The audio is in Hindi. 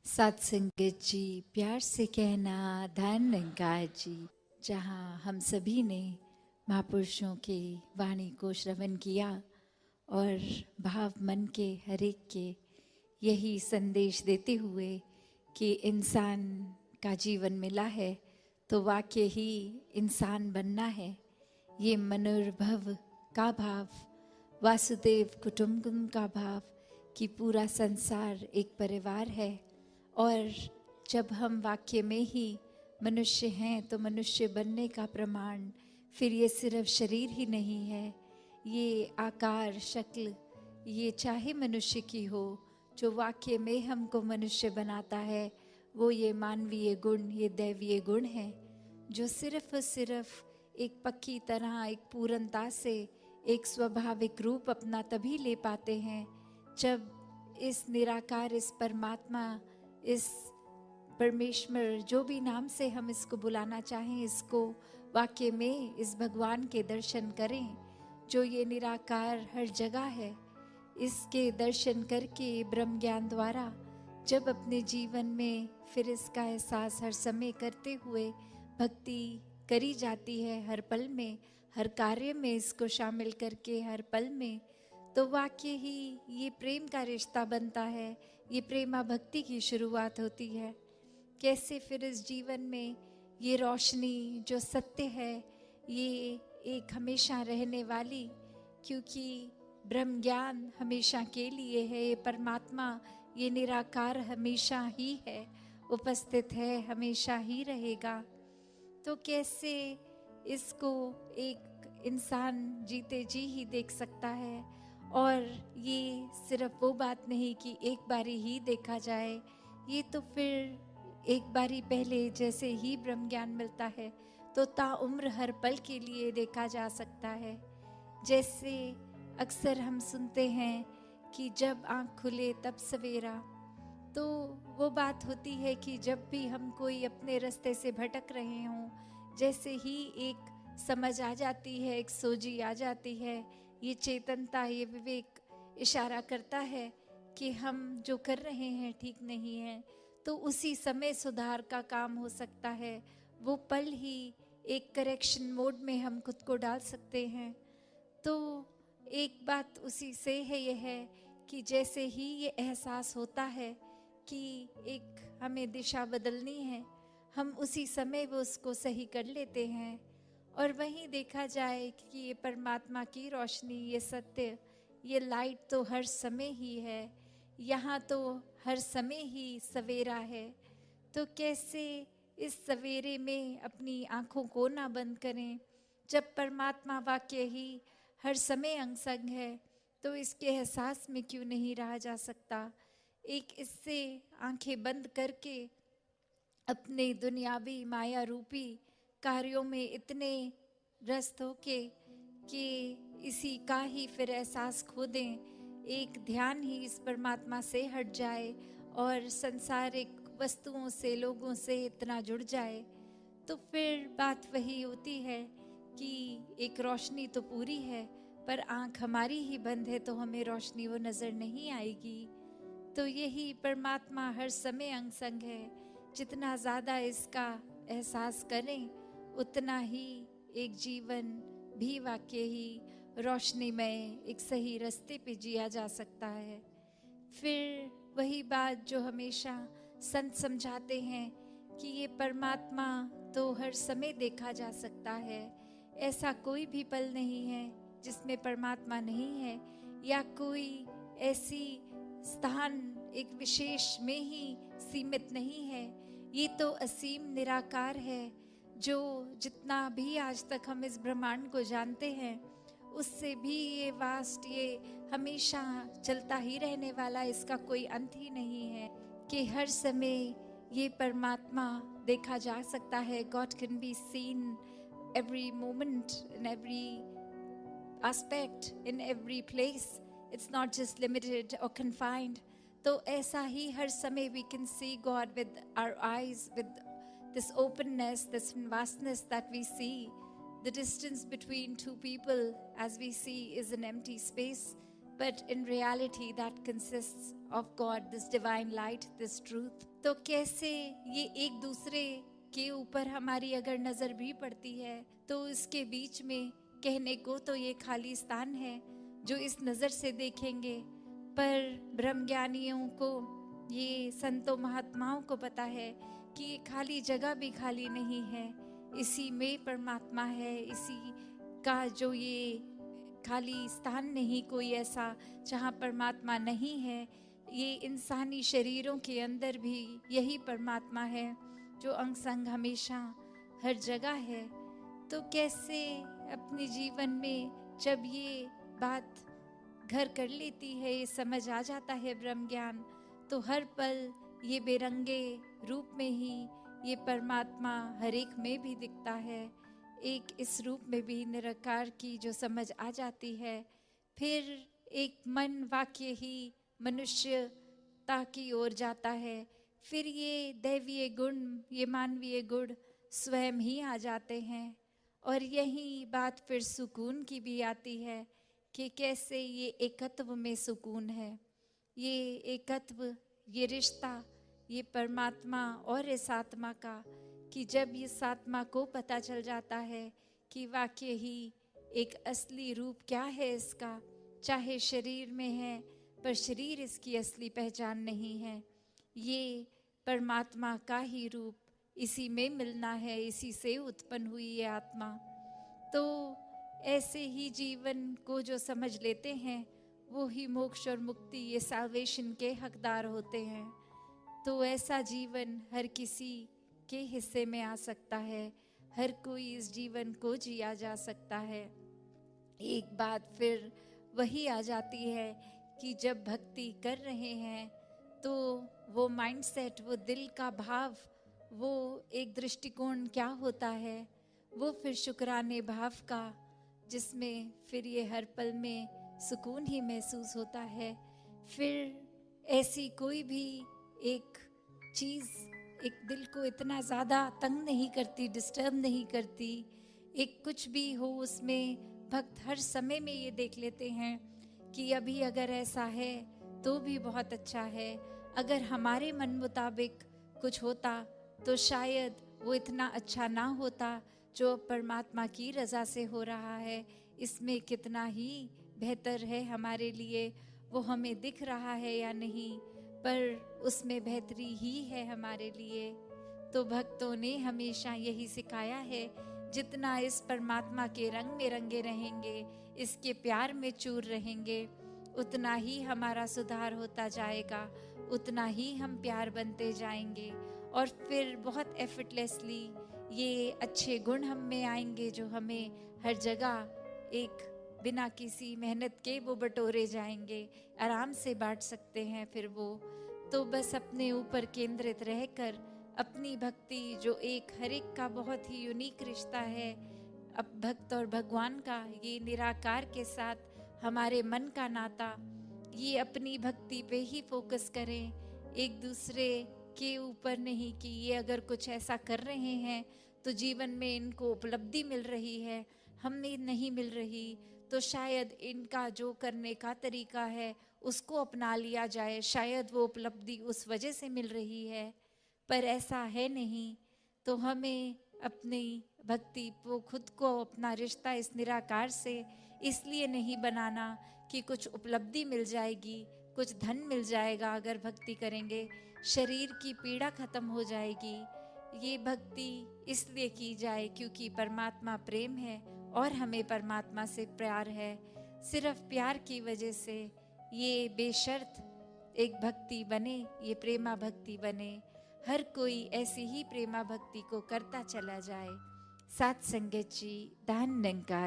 सत्संगत जी, प्यार से कहना धन निरंकार जी। जहाँ हम सभी ने महापुरुषों के वाणी को श्रवण किया और भाव मन के हर एक के यही संदेश देते हुए कि इंसान का जीवन मिला है तो वाकई ही इंसान बनना है। ये मनोर्भव का भाव, वासुदेव कुटुंबकम का भाव कि पूरा संसार एक परिवार है। और जब हम वाक्य में ही मनुष्य हैं तो मनुष्य बनने का प्रमाण फिर ये सिर्फ शरीर ही नहीं है, ये आकार शक्ल, ये चाहे मनुष्य की हो, जो वाक्य में हमको मनुष्य बनाता है वो ये मानवीय गुण, ये दैवीय गुण है, जो सिर्फ और सिर्फ एक पक्की तरह, एक पूर्णता से एक स्वाभाविक रूप अपना तभी ले पाते हैं जब इस निराकार, इस परमात्मा, इस परमेश्वर, जो भी नाम से हम इसको बुलाना चाहें, इसको वाक्य में इस भगवान के दर्शन करें जो ये निराकार हर जगह है। इसके दर्शन करके ब्रह्म ज्ञान द्वारा जब अपने जीवन में फिर इसका एहसास हर समय करते हुए भक्ति करी जाती है, हर पल में, हर कार्य में इसको शामिल करके हर पल में, तो वाकई ही ये प्रेम का रिश्ता बनता है, ये प्रेमा भक्ति की शुरुआत होती है। कैसे फिर इस जीवन में ये रोशनी जो सत्य है, ये एक हमेशा रहने वाली, क्योंकि ब्रह्म ज्ञान हमेशा के लिए है, ये परमात्मा, ये निराकार हमेशा ही है, उपस्थित है, हमेशा ही रहेगा। तो कैसे इसको एक इंसान जीते जी ही देख सकता है। और ये सिर्फ वो बात नहीं कि एक बारी ही देखा जाए, ये तो फिर एक बारी पहले जैसे ही ब्रह्म ज्ञान मिलता है तो ताउम्र हर पल के लिए देखा जा सकता है। जैसे अक्सर हम सुनते हैं कि जब आँख खुले तब सवेरा, तो वो बात होती है कि जब भी हम कोई अपने रास्ते से भटक रहे हों, जैसे ही एक समझ आ जाती है, एक सोझी आ जाती है, ये चेतनता, ये विवेक इशारा करता है कि हम जो कर रहे हैं ठीक नहीं है, तो उसी समय सुधार का काम हो सकता है। वो पल ही एक करेक्शन मोड में हम खुद को डाल सकते हैं। तो एक बात उसी से है, ये है कि जैसे ही ये एहसास होता है कि एक हमें दिशा बदलनी है, हम उसी समय वो उसको सही कर लेते हैं। और वहीं देखा जाए कि ये परमात्मा की रोशनी, ये सत्य, ये लाइट तो हर समय ही है, यहाँ तो हर समय ही सवेरा है। तो कैसे इस सवेरे में अपनी आँखों को ना बंद करें। जब परमात्मा वाक्य ही हर समय अंग संग है तो इसके एहसास में क्यों नहीं रहा जा सकता। एक इससे आंखें बंद करके अपने दुनियावी माया रूपी कार्यों में इतने व्यस्त होके कि इसी का ही फिर एहसास खो दें, एक ध्यान ही इस परमात्मा से हट जाए और संसारिक वस्तुओं से, लोगों से इतना जुड़ जाए, तो फिर बात वही होती है कि एक रोशनी तो पूरी है पर आँख हमारी ही बंद है तो हमें रोशनी वो नज़र नहीं आएगी। तो यही परमात्मा हर समय अंग संग है। जितना ज़्यादा इसका एहसास करें उतना ही एक जीवन भी वाकई ही रोशनीमय, एक सही रास्ते पे जिया जा सकता है। फिर वही बात जो हमेशा संत समझाते हैं कि ये परमात्मा तो हर समय देखा जा सकता है, ऐसा कोई भी पल नहीं है जिसमें परमात्मा नहीं है, या कोई ऐसी स्थान एक विशेष में ही सीमित नहीं है। ये तो असीम निराकार है, जो जितना भी आज तक हम इस ब्रह्मांड को जानते हैं उससे भी ये वास्ट, ये हमेशा चलता ही रहने वाला, इसका कोई अंत ही नहीं है कि हर समय ये परमात्मा देखा जा सकता है। God can be seen every moment, in every aspect, in every place. It's not just limited or confined. तो ऐसा ही हर समय we can see God with our eyes, with this openness, this vastness that we see. The distance between two people, as we see, is an empty space, but in reality that consists of God, this divine light, this truth. तो कैसे ये एक दूसरे के ऊपर हमारी अगर नजर भी पड़ती है तो इसके बीच में कहने को तो ये खाली स्थान है जो इस नजर से देखेंगे, पर ब्रह्मज्ञानियों को, ये संतों महात्माओं को पता है कि ये खाली जगह भी खाली नहीं है, इसी में परमात्मा है, इसी का जो ये खाली स्थान नहीं कोई ऐसा जहाँ परमात्मा नहीं है। ये इंसानी शरीरों के अंदर भी यही परमात्मा है जो अंग संग हमेशा हर जगह है। तो कैसे अपने जीवन में जब ये बात घर कर लेती है, ये समझ आ जाता है ब्रह्म ज्ञान, तो हर पल ये बेरंगे रूप में ही ये परमात्मा हर एक में भी दिखता है। एक इस रूप में भी निराकार की जो समझ आ जाती है, फिर एक मन वाक्य ही मनुष्यता की ओर जाता है, फिर ये दैवीय गुण, ये मानवीय गुण स्वयं ही आ जाते हैं। और यही बात फिर सुकून की भी आती है कि कैसे ये एकत्व में सुकून है, ये एकत्व, ये रिश्ता, ये परमात्मा और इस आत्मा का, कि जब इस आत्मा को पता चल जाता है कि वाकई ही एक असली रूप क्या है इसका, चाहे शरीर में है पर शरीर इसकी असली पहचान नहीं है, ये परमात्मा का ही रूप, इसी में मिलना है, इसी से उत्पन्न हुई ये आत्मा। तो ऐसे ही जीवन को जो समझ लेते हैं वो ही मोक्ष और मुक्ति, ये साल्वेशन के हकदार होते हैं। तो ऐसा जीवन हर किसी के हिस्से में आ सकता है, हर कोई इस जीवन को जिया जा सकता है। एक बात फिर वही आ जाती है कि जब भक्ति कर रहे हैं तो वो माइंडसेट, वो दिल का भाव, वो एक दृष्टिकोण क्या होता है, वो फिर शुक्राने भाव का, जिसमें फिर ये हर पल में सुकून ही महसूस होता है। फिर ऐसी कोई भी एक चीज़ एक दिल को इतना ज़्यादा तंग नहीं करती, डिस्टर्ब नहीं करती, एक कुछ भी हो उसमें भक्त हर समय में ये देख लेते हैं कि अभी अगर ऐसा है तो भी बहुत अच्छा है, अगर हमारे मन मुताबिक कुछ होता तो शायद वो इतना अच्छा ना होता जो परमात्मा की रज़ा से हो रहा है, इसमें कितना ही बेहतर है हमारे लिए, वो हमें दिख रहा है या नहीं, पर उसमें बेहतरी ही है हमारे लिए। तो भक्तों ने हमेशा यही सिखाया है, जितना इस परमात्मा के रंग में रंगे रहेंगे, इसके प्यार में चूर रहेंगे, उतना ही हमारा सुधार होता जाएगा, उतना ही हम प्यार बनते जाएंगे, और फिर बहुत एफर्टलेसली ये अच्छे गुण हम में आएंगे जो हमें हर जगह एक बिना किसी मेहनत के वो बटोरे जाएंगे, आराम से बांट सकते हैं फिर वो। तो बस अपने ऊपर केंद्रित रहकर अपनी भक्ति, जो एक हर एक का बहुत ही यूनिक रिश्ता है, अब भक्त और भगवान का, ये निराकार के साथ हमारे मन का नाता, ये अपनी भक्ति पे ही फोकस करें, एक दूसरे के ऊपर नहीं कि ये अगर कुछ ऐसा कर रहे हैं तो जीवन में इनको उपलब्धि मिल रही है, हमें नहीं मिल रही, तो शायद इनका जो करने का तरीका है उसको अपना लिया जाए, शायद वो उपलब्धि उस वजह से मिल रही है, पर ऐसा है नहीं। तो हमें अपनी भक्ति को, खुद को, अपना रिश्ता इस निराकार से इसलिए नहीं बनाना कि कुछ उपलब्धि मिल जाएगी, कुछ धन मिल जाएगा अगर भक्ति करेंगे, शरीर की पीड़ा खत्म हो जाएगी। ये भक्ति इसलिए की जाए क्योंकि परमात्मा प्रेम है और हमें परमात्मा से प्यार है। सिर्फ प्यार की वजह से ये बेशर्त एक भक्ति बने, ये प्रेमा भक्ति बने, हर कोई ऐसी ही प्रेमा भक्ति को करता चला जाए। सात संगत जी, धन निरंकार।